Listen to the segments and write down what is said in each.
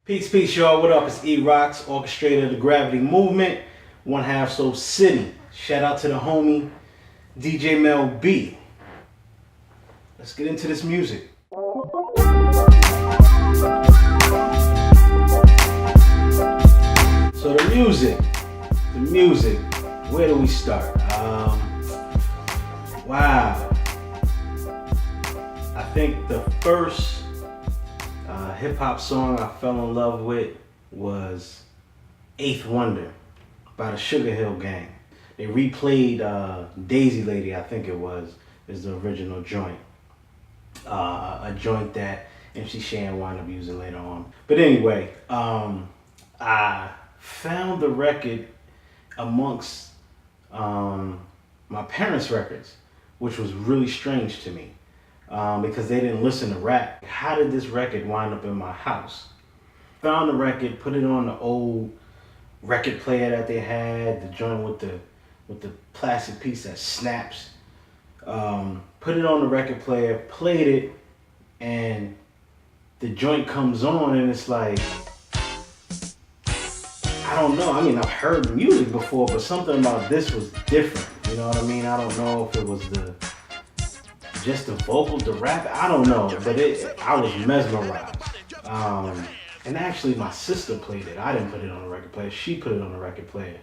Peace, peace, y'all. What up? It's E-Rocks, orchestrator of the Gravity Movement, one half Soul City. Shout out to the homie DJ Mel B. Let's get into this music. So the music. Where do we start? Wow. I think the first hip-hop song I fell in love with was Eighth Wonder by the Sugar Hill Gang. They replayed Daisy Lady, I think it was, is the original joint. A joint that MC Shan wound up using later on. But anyway, I found the record amongst my parents' records, which was really strange to me. Because they didn't listen to rap. How did this record wind up in my house? Found the record, put it on the old record player that they had, the joint with the plastic piece that snaps. Put it on the record player, played it, and the joint comes on and it's like, I don't know. I mean, I've heard music before, but something about this was different. You know what I mean? I don't know if it was just the vocal, the rap, I don't know, but I was mesmerized. And actually my sister played it. I didn't put it on the record player, she put it on the record player.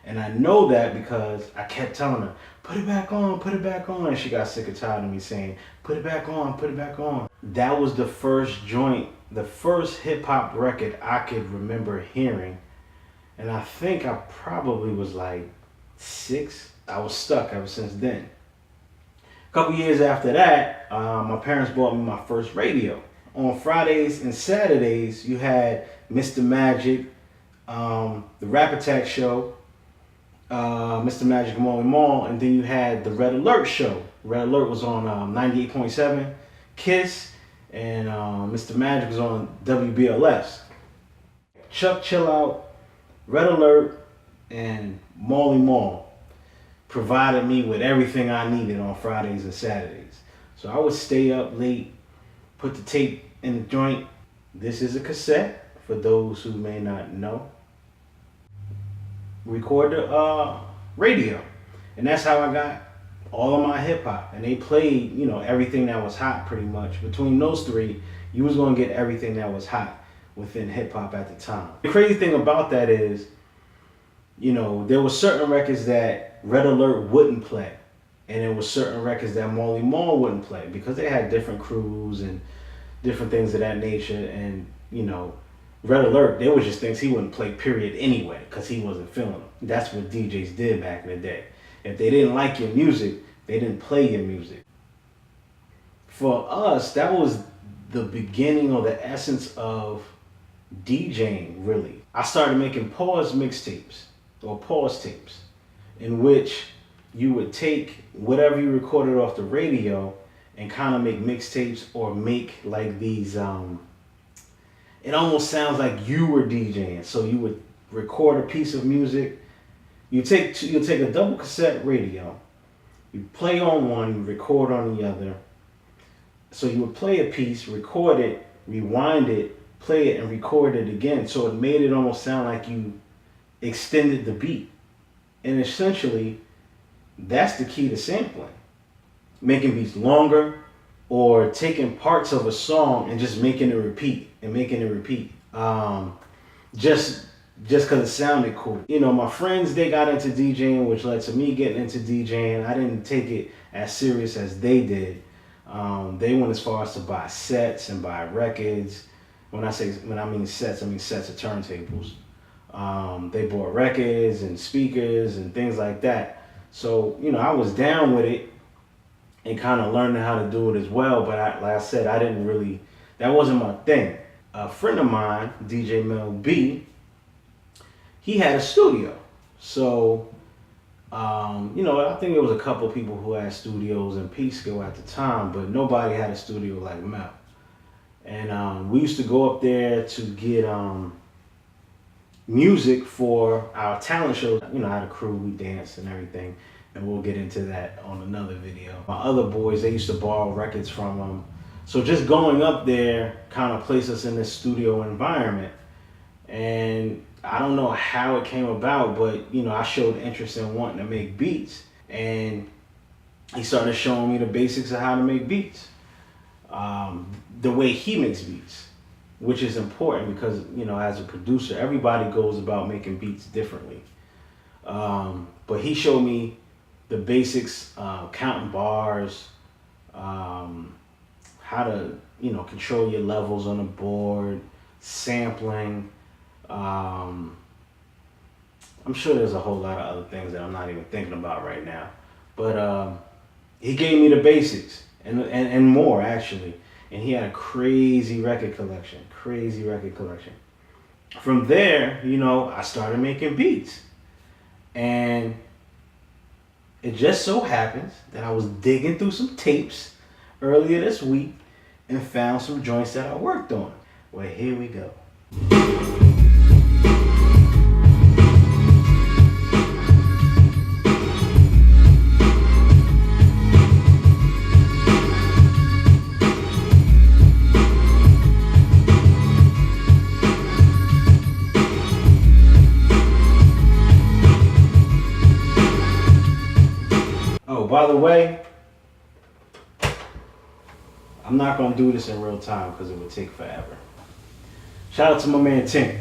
And I know that because I kept telling her, put it back on, put it back on. And she got sick and tired of me saying, put it back on, put it back on. That was the first joint, the first hip hop record I could remember hearing. And I think I probably was like 6. I was stuck ever since then. A couple years after that, my parents bought me my first radio. On Fridays and Saturdays, you had Mr. Magic, the Rap Attack Show, Mr. Magic and Molly Mall, and then you had the Red Alert Show. Red Alert was on 98.7 KISS, and Mr. Magic was on WBLS. Chuck Chill Out, Red Alert, and Molly Mall provided me with everything I needed on Fridays and Saturdays. So I would stay up late, put the tape in the joint. This is a cassette, for those who may not know. Record the radio. And that's how I got all of my hip hop. And they played, everything that was hot pretty much. Between those three, you was gonna get everything that was hot within hip hop at the time. The crazy thing about that is, there were certain records that Red Alert wouldn't play, and there were certain records that Molly Mall wouldn't play because they had different crews and different things of that nature. And Red Alert, there was just things he wouldn't play period anyway because he wasn't feeling them. That's what DJs did back in the day. If they didn't like your music, they didn't play your music. For us, that was the beginning or the essence of DJing, really. I started making pause mixtapes or pause tapes, in which you would take whatever you recorded off the radio and kind of make mixtapes or make like these, it almost sounds like you were DJing. So you would record a piece of music. You take a double cassette radio, you play on one, you record on the other. So you would play a piece, record it, rewind it, play it, and record it again. So it made it almost sound like you extended the beat. And essentially, that's the key to sampling. Making beats longer, or taking parts of a song and just making it repeat and making it repeat. Just because it sounded cool. My friends, they got into DJing, which led to me getting into DJing. I didn't take it as serious as they did. They went as far as to buy sets and buy records. When I mean sets, I mean sets of turntables. They bought records and speakers and things like that. So, I was down with it and kind of learning how to do it as well. But like I said, that wasn't my thing. A friend of mine, DJ Mel B, he had a studio. So, I think there was a couple people who had studios in Peekskill at the time, but nobody had a studio like Mel. And we used to go up there to get music for our talent show. I had a crew, we danced and everything, and we'll get into that on another video. My other boys, they used to borrow records from them. So just going up there kind of placed us in this studio environment. And I don't know how it came about, but I showed interest in wanting to make beats. And he started showing me the basics of how to make beats. The way he makes beats, which is important because, as a producer, everybody goes about making beats differently. But he showed me the basics, counting bars, how to, control your levels on the board, sampling. I'm sure there's a whole lot of other things that I'm not even thinking about right now. But he gave me the basics and more, actually. And he had a crazy record collection. From there, I started making beats. And it just so happens that I was digging through some tapes earlier this week and found some joints that I worked on. Well, here we go. By the way, I'm not going to do this in real time because it would take forever. Shout out to my man Tink.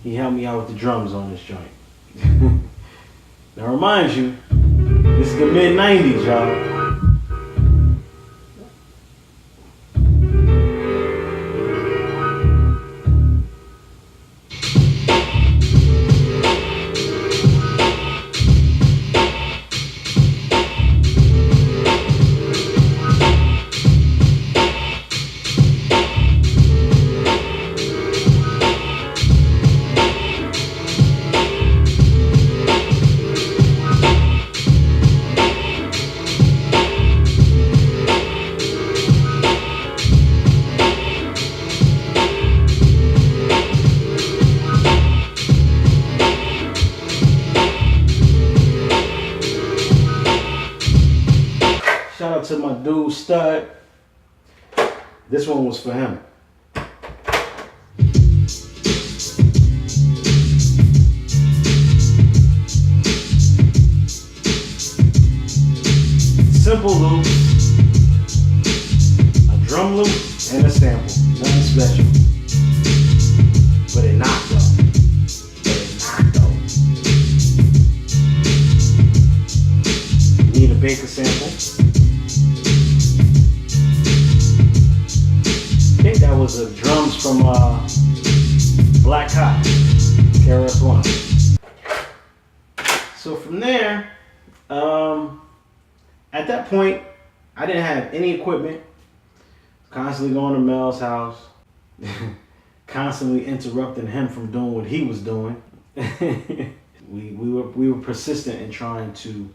He helped me out with the drums on this joint. Now remind you, this is the mid-90s, y'all. Shout out to my dude Stud. This one was for him. Simple loop, a drum loop, and a sample. Nothing special. But it knocked though. Need a Baker sample. I think that was the drums from Black Hot, KRS-One. So from there, at that point, I didn't have any equipment. Constantly going to Mel's house, constantly interrupting him from doing what he was doing. we were persistent in trying to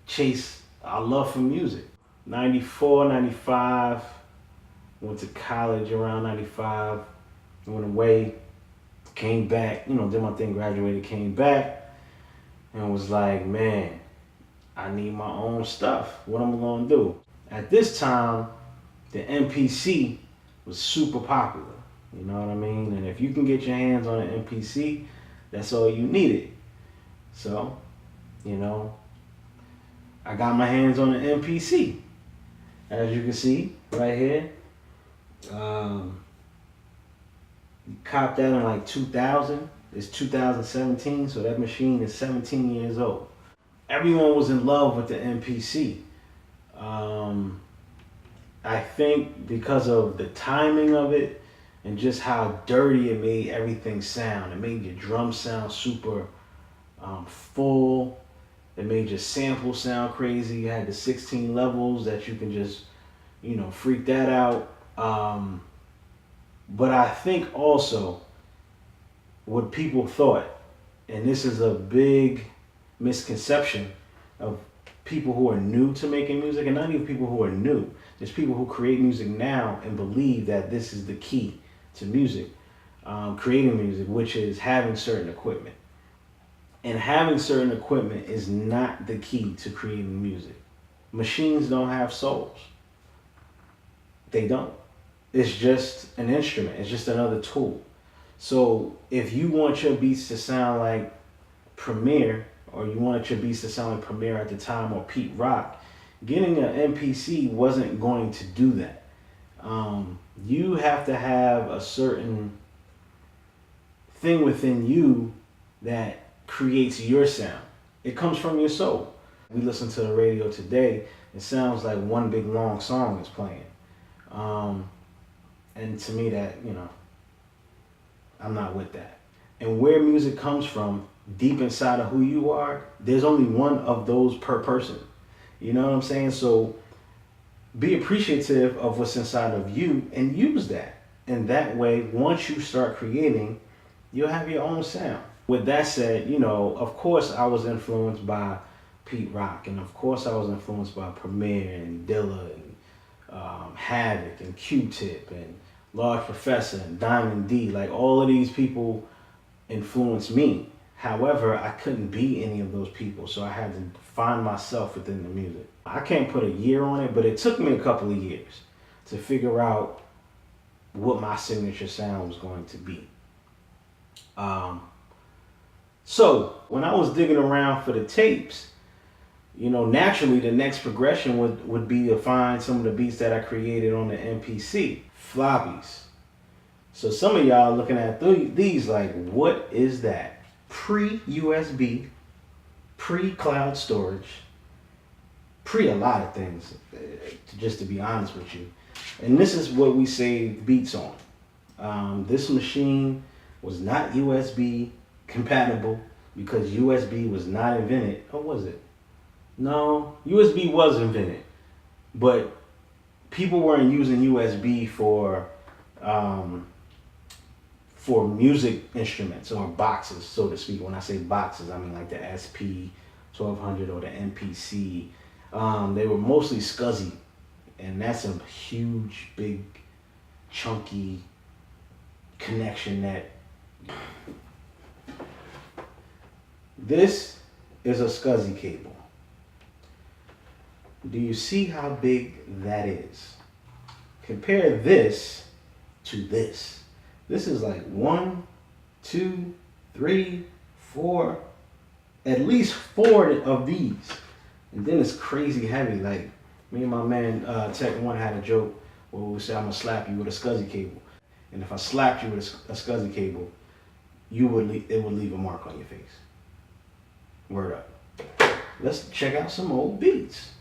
chase our love for music. 94, 95, went to college around 95, went away, came back, did my thing, graduated, came back, and was like, man, I need my own stuff. What am I gonna do? At this time, the MPC was super popular, you know what I mean? And if you can get your hands on an MPC, that's all you needed. So, I got my hands on an MPC. As you can see right here, copped that in like 2000. It's 2017, so that machine is 17 years old. Everyone was in love with the MPC. I think because of the timing of it and just how dirty it made everything sound. It made your drum sound super full. It made your sample sound crazy. You had the 16 levels that you can just, freak that out. But I think also what people thought, and this is a big misconception of people who are new to making music, and not even people who are new. There's people who create music now and believe that this is the key to music, creating music, which is having certain equipment. And having certain equipment is not the key to creating music. Machines don't have souls. They don't. It's just an instrument. It's just another tool. So if you want your beats to sound like Premier, or you wanted your beats to sound like Premier at the time, or Pete Rock, getting an MPC wasn't going to do that. You have to have a certain thing within you that creates your sound. It comes from your soul. We listen to the radio today, it sounds like one big long song is playing. And to me that, I'm not with that. And where music comes from, deep inside of who you are, there's only one of those per person. You know what I'm saying? So be appreciative of what's inside of you and use that. And that way, once you start creating, you'll have your own sound. With that said, of course I was influenced by Pete Rock, and of course I was influenced by Premier and Dilla and Havoc and Q-Tip and Large Professor and Diamond D. Like, all of these people influenced me. However, I couldn't be any of those people, so I had to find myself within the music. I can't put a year on it, but it took me a couple of years to figure out what my signature sound was going to be. So when I was digging around for the tapes, naturally the next progression would be to find some of the beats that I created on the MPC, floppies. So some of y'all looking at these like, what is that? Pre-USB, pre-cloud storage, pre a lot of things, just to be honest with you. And this is what we saved beats on. This machine was not USB compatible because USB was not invented. Or was it? No, USB was invented, but people weren't using USB for music instruments or boxes, so to speak. When I say boxes, I mean like the SP 1200 or the MPC. They were mostly SCSI, and that's a huge, big, chunky connection. That this is a SCSI cable. Do you see how big that is? Compare this to this. This is like 1, 2, 3, 4, at least 4 of these. And then it's crazy heavy. Like, me and my man Tech One had a joke where we said, I'm gonna slap you with a SCSI cable. And if I slapped you with a SCSI cable, it would leave a mark on your face. Word up. Let's check out some old beats.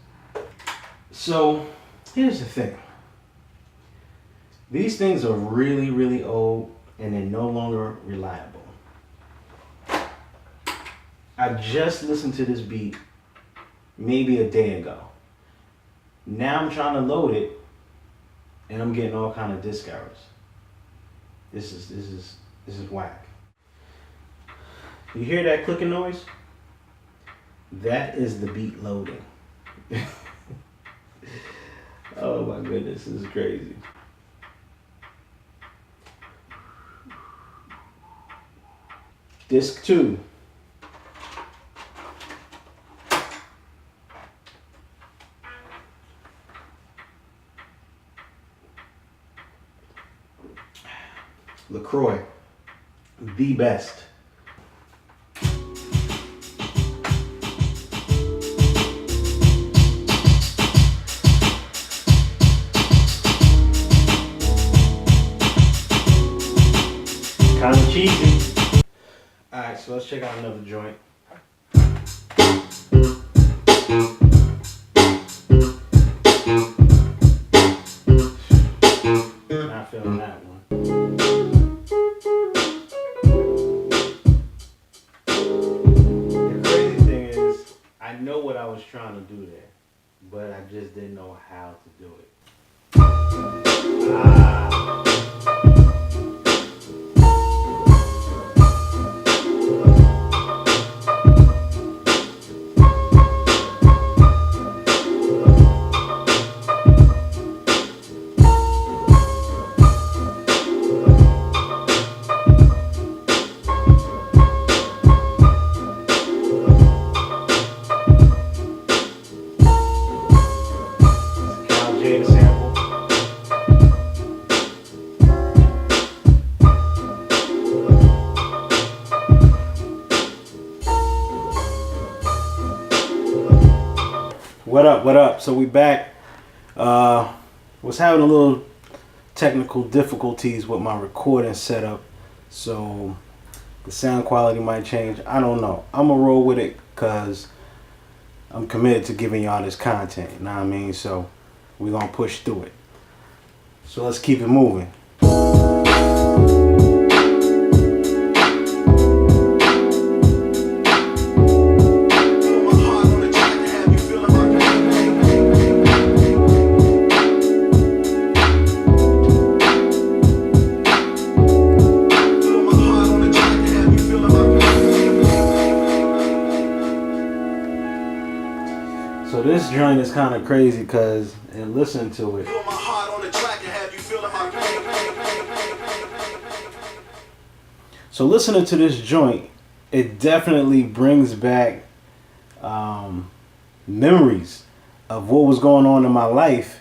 So here's the thing. These things are really, really old, and they're no longer reliable. I just listened to this beat maybe a day ago. Now I'm trying to load it, and I'm getting all kind of disc errors. This is whack. You hear that clicking noise? That is the beat loading. Oh my goodness, this is crazy. Disc 2. LaCroix, the best. Kind of cheesy. Alright, so let's check out another joint. Not feeling that one. The crazy thing is, I know what I was trying to do there, but I just didn't know how to do it. What up? So we back. Was having a little technical difficulties with my recording setup, so the sound quality might change. I don't know. I'm gonna roll with it because I'm committed to giving y'all this content. You know what I mean? So we're gonna push through it. So let's keep it moving. So this joint is kind of crazy because, and listen to it. So listening to this joint, it definitely brings back memories of what was going on in my life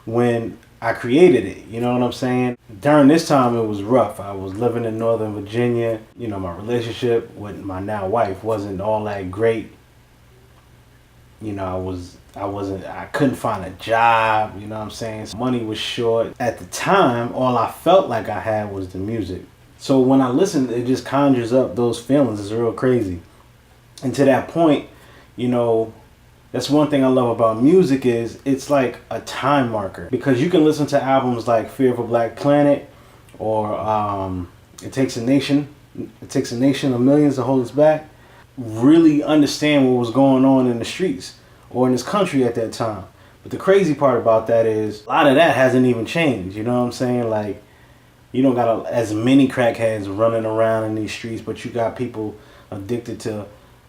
when I created it. You know what I'm saying? During this time, it was rough. I was living in Northern Virginia. You know, my relationship with my now wife wasn't all that great. You know, I couldn't find a job, you know what I'm saying? Money was short. At the time, all I felt like I had was the music. So when I listen, it just conjures up those feelings. It's real crazy. And to that point, you know, that's one thing I love about music is it's like a time marker. Because you can listen to albums like Fear of a Black Planet or It Takes a Nation of Millions to Hold Us Back. Really understand what was going on in the streets or in this country at that time. But the crazy part about that is a lot of that hasn't even changed. You know what I'm saying? Like, you don't got as many crackheads running around in these streets, but you got people addicted to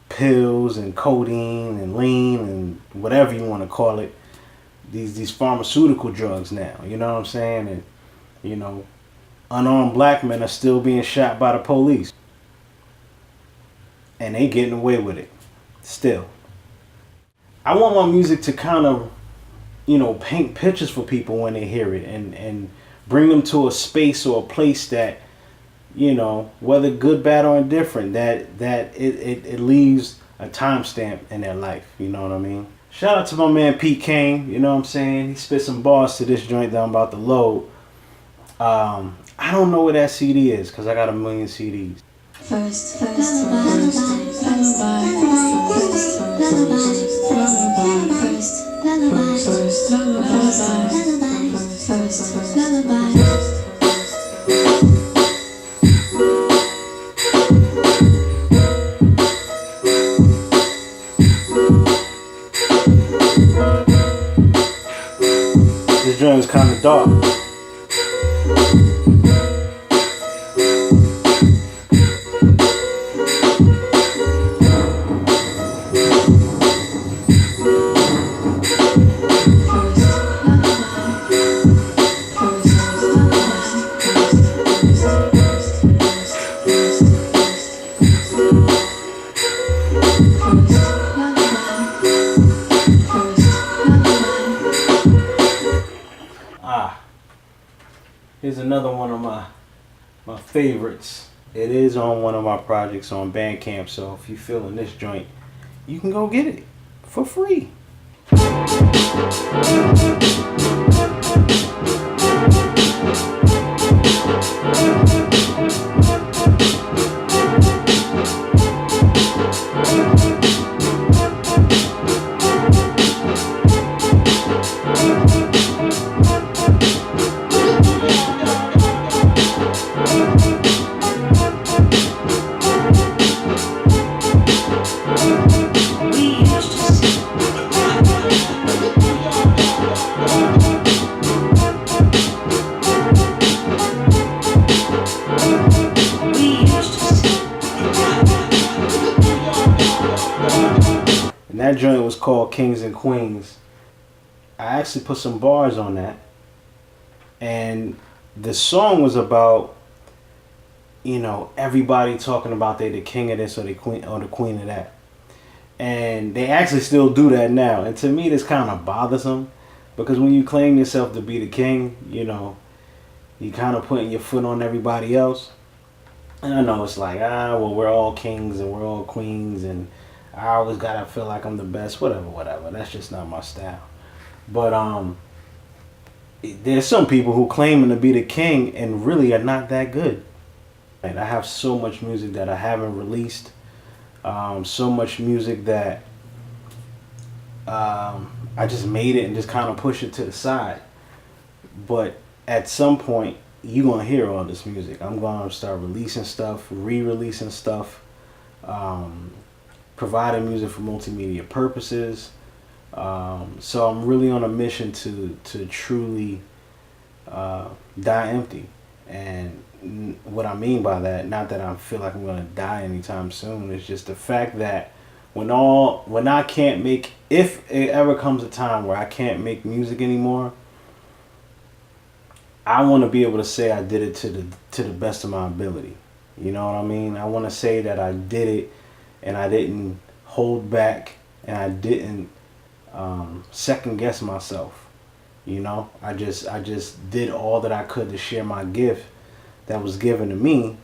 pills and codeine and lean and whatever you want to call it. These pharmaceutical drugs now. You know what I'm saying? And, you know, unarmed black men are still being shot by the police. And they getting away with it still. I want my music to kind of, you know, paint pictures for people when they hear it and bring them to a space or a place that, you know, whether good, bad, or indifferent, that it leaves a timestamp in their life. You know what I mean? Shout out to my man Pete Kane. You know what I'm saying? He spit some bars to this joint that I'm about to load. I don't know where that CD is because I got a million CDs. First, this joint is kind of dark. Here's another one of my favorites. It is on one of my projects on Bandcamp, so if you're feeling this joint, you can go get it for free. That joint was called Kings and Queens. I actually put some bars on that. And the song was about, you know, everybody talking about they the king of this or the queen of that. And they actually still do that now. And to me, that's kind of bothersome. Because when you claim yourself to be the king, you know, you kind of putting your foot on everybody else. And I know it's like, well, we're all kings and we're all queens and I always gotta feel like I'm the best. Whatever. That's just not my style. But there's some people who claiming to be the king and really are not that good. And I have so much music that I haven't released. So much music that I just made it and just kind of push it to the side. But at some point, you're going to hear all this music. I'm going to start releasing stuff, re-releasing stuff, providing music for multimedia purposes. So I'm really on a mission to truly die empty. And what I mean by that, not that I feel like I'm going to die anytime soon, it's just the fact that when I can't make, if it ever comes a time where I can't make music anymore, I want to be able to say I did it to the best of my ability. You know what I mean? I want to say that I did it and I didn't hold back and I didn't second guess myself. You know, I just did all that I could to share my gift that was given to me.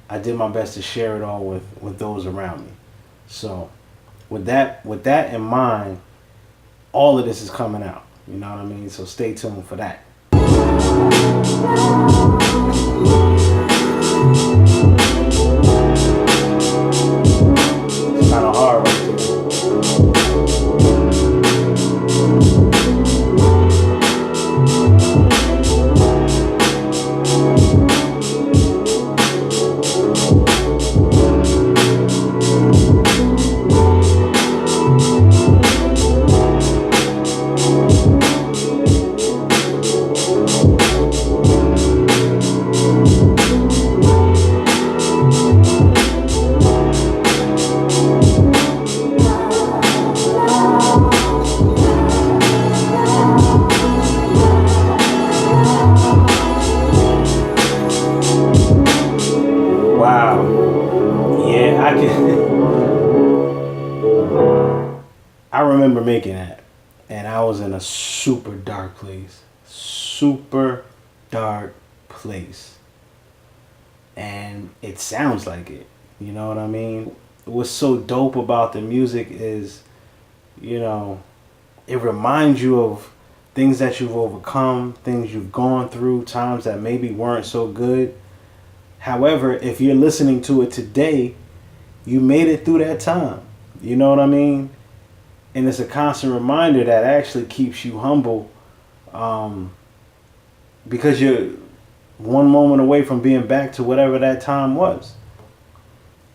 I did my best to share it all with those around me. So with that in mind, all of this is coming out. You know what I mean? So stay tuned for that. It's kind of hard right there. I remember making that, and I was in a super dark place. And it sounds like it. You know what I mean? What's so dope about the music is, you know, it reminds you of things that you've overcome, things you've gone through, times that maybe weren't so good. However, if you're listening to it today, you made it through that time. You know what I mean? And it's a constant reminder that actually keeps you humble, because you're one moment away from being back to whatever that time was.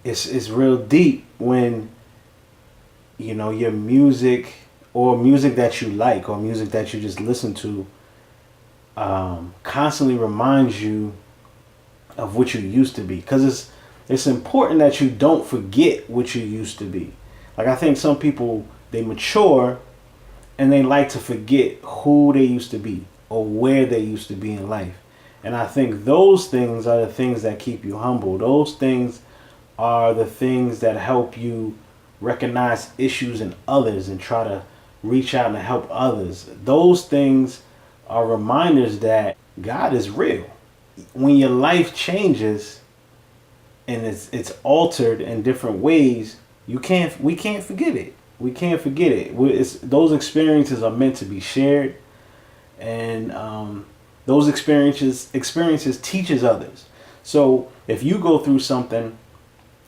It's real deep when, you know, your music or music that you like or music that you just listen to constantly reminds you of what you used to be. Because it's important that you don't forget what you used to be. Like, I think some people, they mature and they like to forget who they used to be or where they used to be in life. And I think those things are the things that keep you humble. Those things are the things that help you recognize issues in others and try to reach out and help others. Those things are reminders that God is real. When your life changes and it's altered in different ways, we can't forget it. We can't forget it. Those experiences are meant to be shared, and those experiences teaches others. So if you go through something,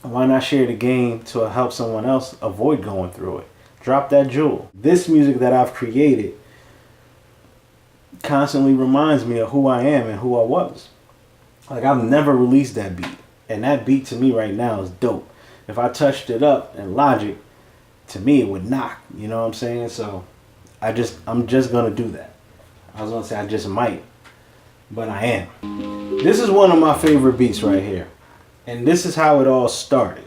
why not share the game to help someone else avoid going through it? Drop that jewel. This music that I've created constantly reminds me of who I am and who I was. Like, I've never released that beat, and that beat to me right now is dope. If I touched it up in Logic, to me it would knock. You know what I'm saying? So I'm just gonna do that. I was gonna say I just might, but I am. This is one of my favorite beats right here, and this is how it all started.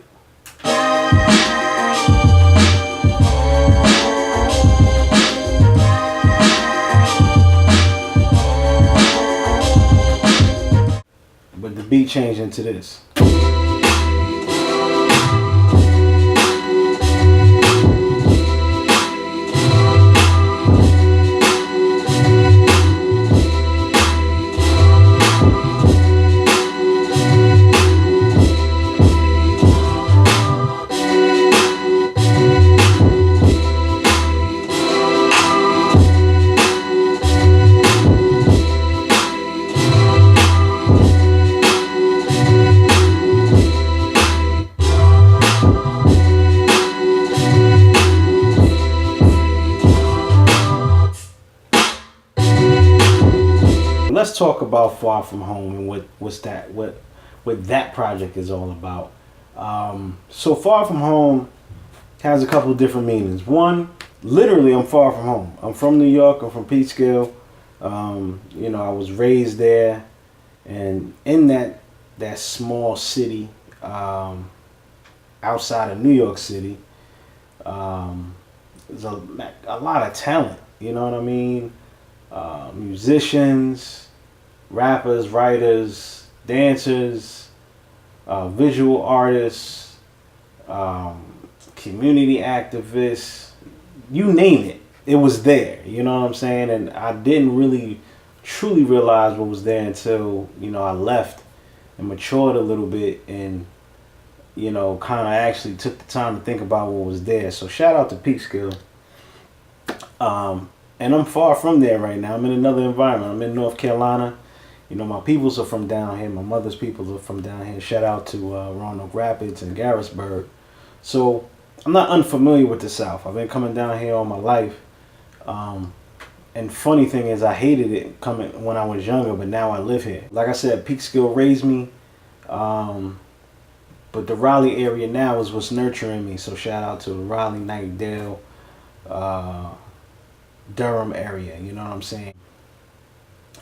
But the beat changed into this. talk about Far From Home and what that project is all about. So Far From Home has a couple of different meanings. One, literally, I'm far from home. I'm from New York. I'm from Peekskill. I was raised there, and in that small city outside of New York City, there's a lot of talent. You know what I mean? Musicians, rappers, writers, dancers, visual artists, community activists, you name it. It was there, you know what I'm saying? And I didn't really truly realize what was there until, I left and matured a little bit and, kind of actually took the time to think about what was there. So shout out to Peekskill. And I'm far from there right now. I'm in another environment. I'm in North Carolina. My peoples are from down here. My mother's people are from down here. Shout out to Roanoke Rapids and Garrisburg. So I'm not unfamiliar with the South. I've been coming down here all my life. And funny thing is, I hated it coming when I was younger, but now I live here. Like I said, Peekskill raised me. But the Raleigh area now is what's nurturing me. So shout out to the Raleigh, Knightdale, Durham area. You know what I'm saying?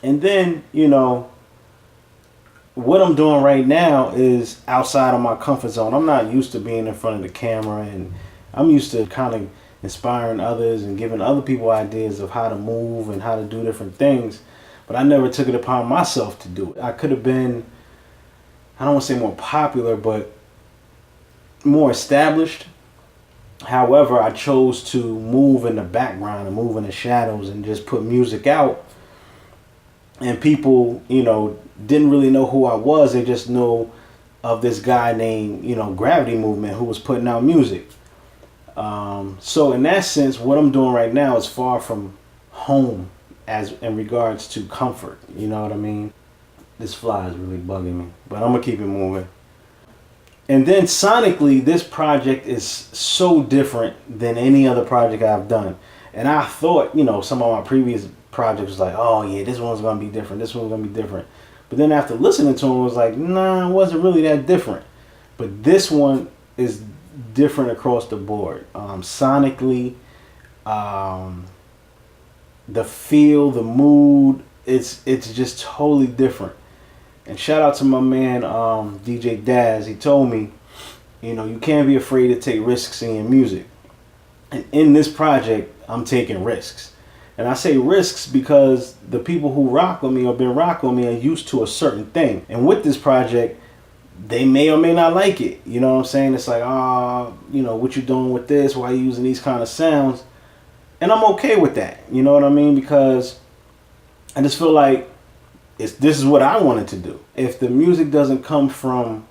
And then, what I'm doing right now is outside of my comfort zone. I'm not used to being in front of the camera, and I'm used to kind of inspiring others and giving other people ideas of how to move and how to do different things. But I never took it upon myself to do it. I could have been, I don't want to say more popular, but more established. However, I chose to move in the background and move in the shadows and just put music out. And people, didn't really know who I was. They just know of this guy named, Gravity Movement, who was putting out music. So in that sense, what I'm doing right now is far from home as in regards to comfort. You know what I mean? This fly is really bugging me, but I'm going to keep it moving. And then sonically, this project is so different than any other project I've done. And I thought, some of my previous projects was like, oh yeah, this one's going to be different. This one's going to be different. But then after listening to them, it was like, nah, it wasn't really that different. But this one is different across the board. Sonically, the feel, the mood, it's just totally different. And shout out to my man, DJ Daz. He told me, you can't be afraid to take risks in your music. And in this project, I'm taking risks. And I say risks because the people who rock with me or been rocking with me are used to a certain thing. And with this project, they may or may not like it. You know what I'm saying? It's like, what you doing with this? Why you using these kind of sounds? And I'm okay with that. You know what I mean? Because I just feel like this is what I wanted to do. If the music doesn't come from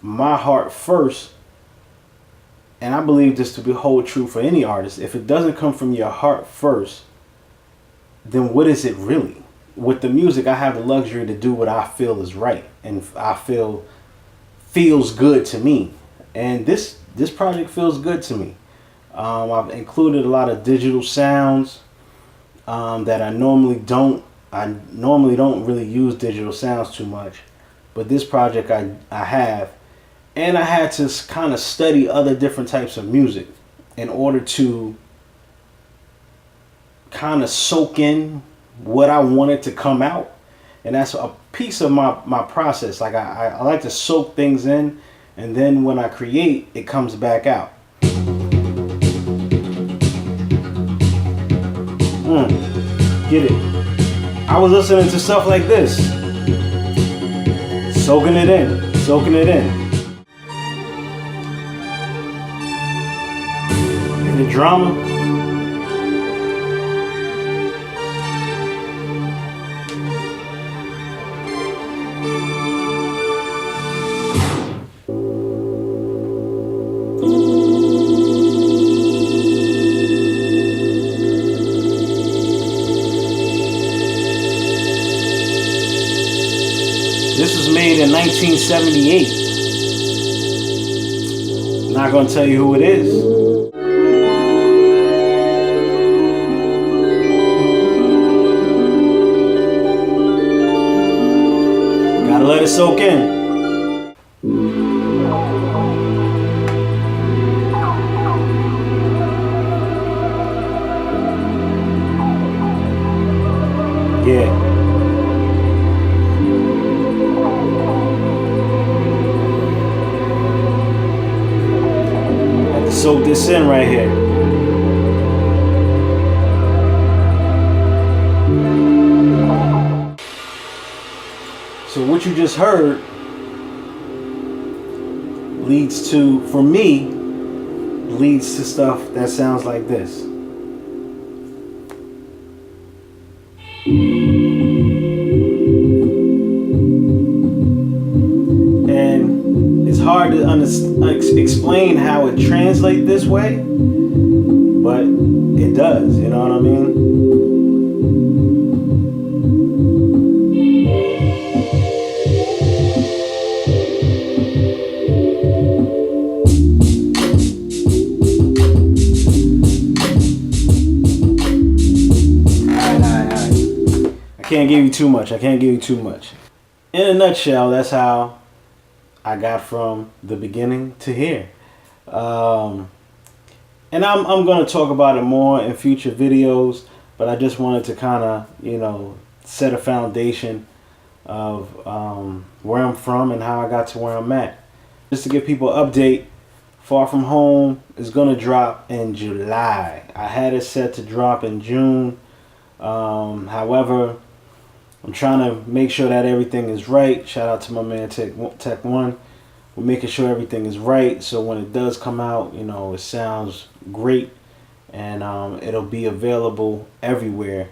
my heart first, and I believe this to be hold true for any artist, if it doesn't come from your heart first, then what is it really? With the music, I have the luxury to do what I feel is right and I feel feels good to me. And this project feels good to me. I've included a lot of digital sounds that I normally don't really use digital sounds too much. But this project I have. And I had to kind of study other different types of music in order to kind of soak in what I wanted to come out. And that's a piece of my process. Like I like to soak things in, and then when I create, it comes back out. Get it? I was listening to stuff like this. Soaking it in. The drama. This was made in 1978. Not gonna tell you who it is. let it soak in. Yeah. Have to soak this in right here. So what you just heard leads to, for me, leads to stuff that sounds like this. And it's hard to explain how it translates this way, but it does, you know what I mean? I can't give you too much. I can't give you too much. In a nutshell, that's how I got from the beginning to here. And I'm going to talk about it more in future videos, but I just wanted to kind of, set a foundation of where I'm from and how I got to where I'm at. Just to give people an update, Far From Home is going to drop in July. I had it set to drop in June. However, I'm trying to make sure that everything is right. Shout out to my man Tech One. We're making sure everything is right, so when it does come out, it sounds great, and it'll be available everywhere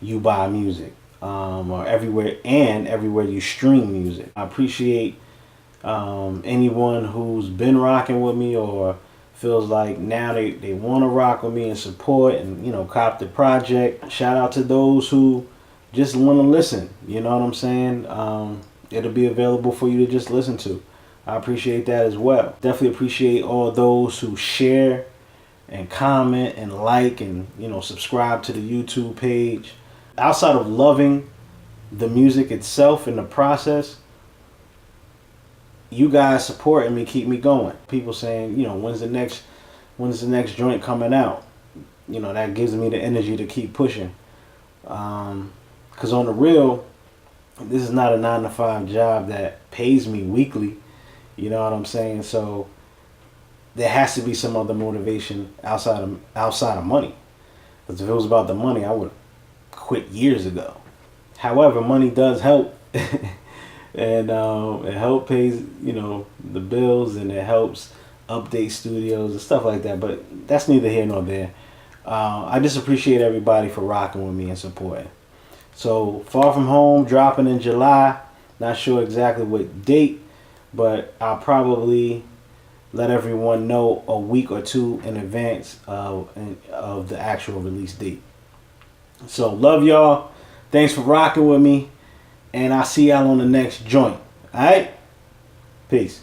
you buy music, or everywhere you stream music. I appreciate anyone who's been rocking with me or feels like now they want to rock with me and support and cop the project. Shout out to those who just want to listen, you know what I'm saying? It'll be available for you to just listen to. I appreciate that as well. Definitely appreciate all those who share and comment and like and subscribe to the YouTube page. Outside of loving the music itself and the process, you guys supporting me, keep me going. People saying, when's the next joint coming out? That gives me the energy to keep pushing. Because on the real, this is not a 9-to-5 job that pays me weekly. You know what I'm saying? So there has to be some other motivation outside of money. Because if it was about the money, I would have quit years ago. However, money does help. And it helps pays, the bills, and it helps update studios and stuff like that. But that's neither here nor there. I just appreciate everybody for rocking with me and supporting. So Far From Home dropping in July. Not sure exactly what date, but I'll probably let everyone know a week or two in advance of the actual release date. So love y'all. Thanks for rocking with me. And I'll see y'all on the next joint. Alright? Peace.